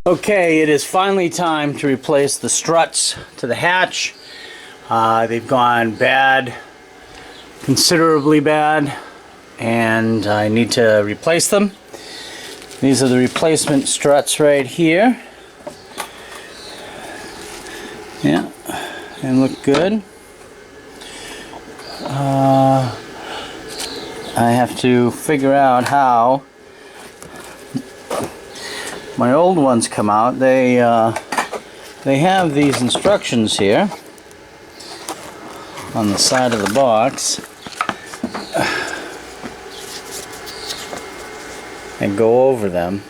Okay, it is finally time to replace the struts to the hatch. They've gone bad, considerably bad, and I need to replace them. These are the replacement struts right here. Yeah, they look good. I have to figure out how my old ones come out. They have these instructions here on the side of the box. And go over them,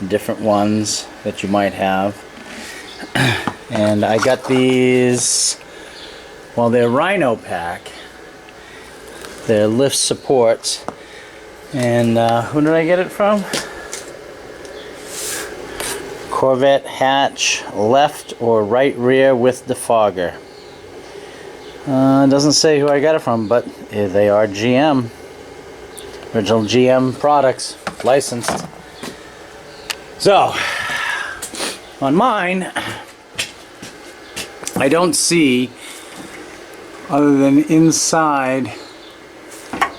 different ones that you might have. And I got these, well, they're Rhino pack. They're lift supports. And who did I get it from? Corvette hatch, left or right rear with defogger. It doesn't say who I got it from, but they are GM. Original GM products, licensed. So, on mine, I don't see, other than inside,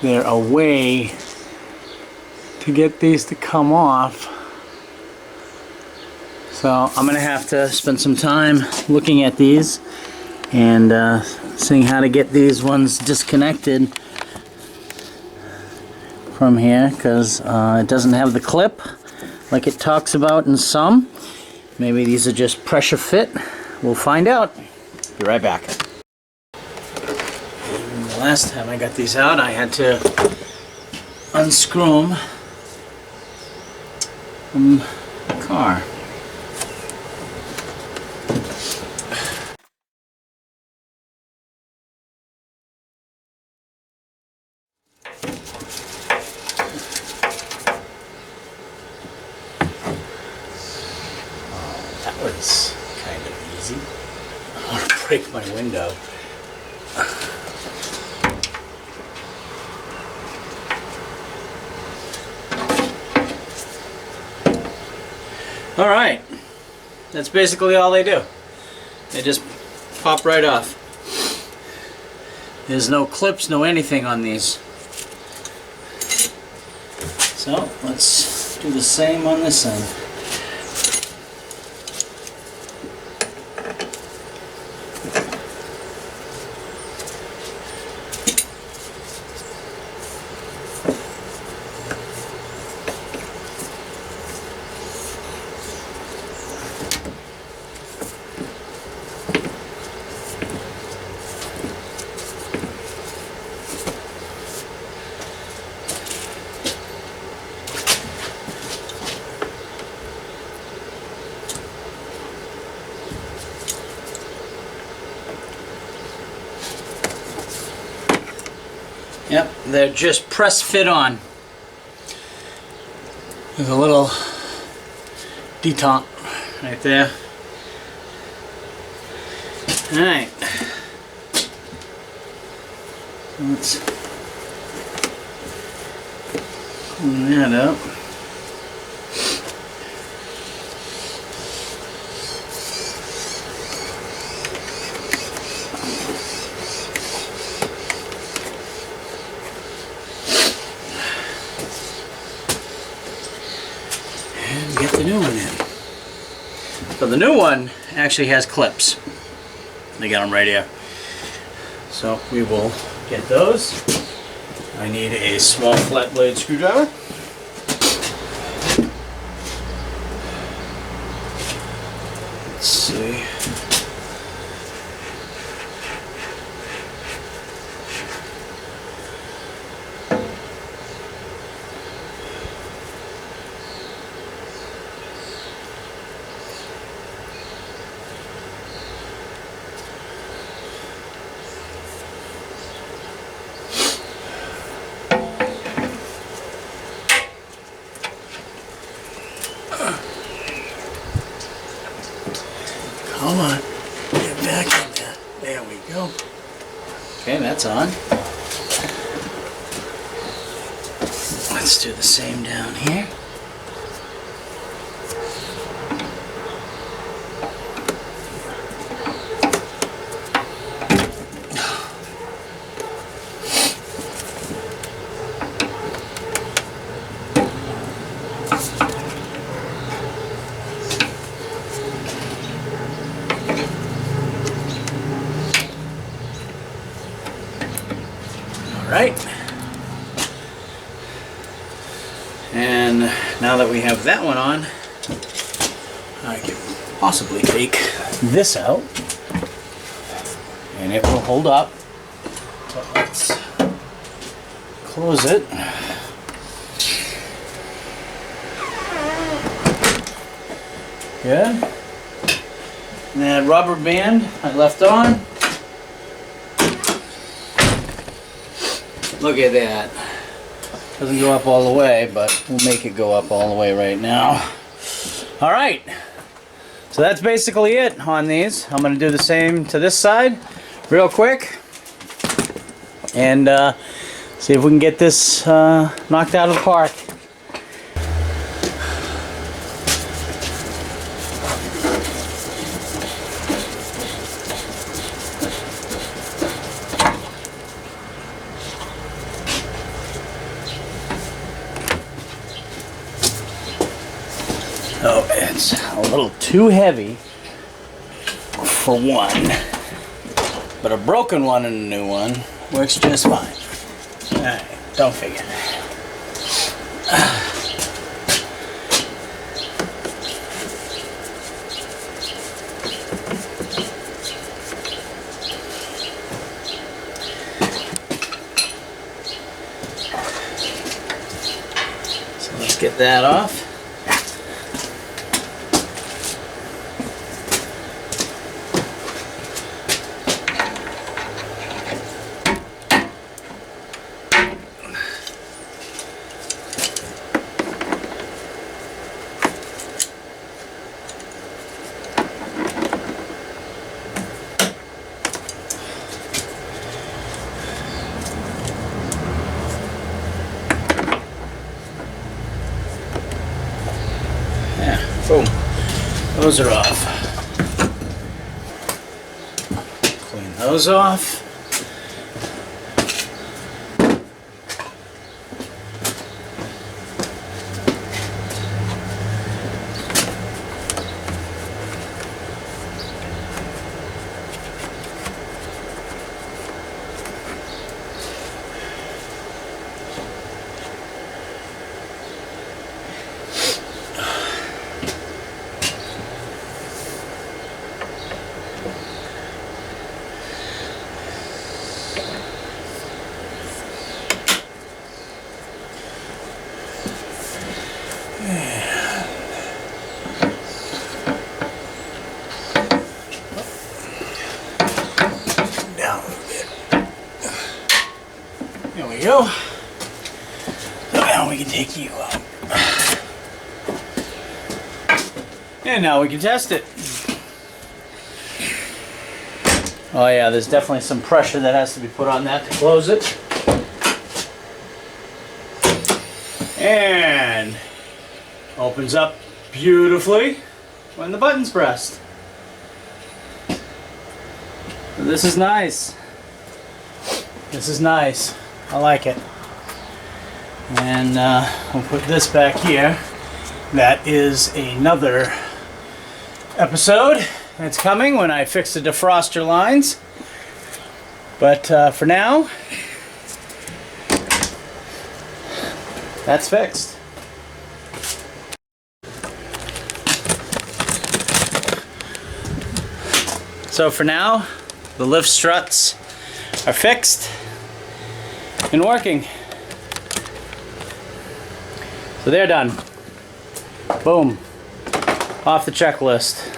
there a way to get these to come off. So I'm going to have to spend some time looking at these and seeing how to get these ones disconnected from here, because it doesn't have the clip like it talks about in some. Maybe these are just pressure fit. We'll find out. Be right back. And the last time I got these out, I had to unscrew them from the car. That was kind of easy. I want to break my window. Alright, that's basically all they do. They just pop right off. There's no clips, no anything on these. So let's do the same on this end. Yep, they're just press fit on. There's a little detente right there. Alright. Let's clean that up. And get the new one in. So the new one actually has clips. They got them right here. So we will get those. I need a small flat blade screwdriver. Let's see. Come on, get back in there. There we go. Okay, that's on. Let's do the same down here. right? And now that we have that one on, I can possibly take this out and it will hold up. But let's close it. Good. And that rubber band I left on. Look at that. Doesn't go up all the way, but we'll make it go up all the way right now. All right. So that's basically it on these. I'm going to do the same to this side real quick. And see if we can get this knocked out of the park. Oh, it's a little too heavy for one, but a broken one and a new one works just fine. Alright, don't figure. So let's get that off. Boom. Those are off. Clean those off. There we go. So now we can take you out. And now we can test it. Oh yeah, there's definitely some pressure that has to be put on that to close it. And opens up beautifully when the button's pressed. So this is nice. This is nice. I like it. And we'll put this back here. That is another episode that's coming when I fix the defroster lines. But for now, that's fixed. So for now, the lift struts are fixed and working. So they're done. Boom. Off the checklist.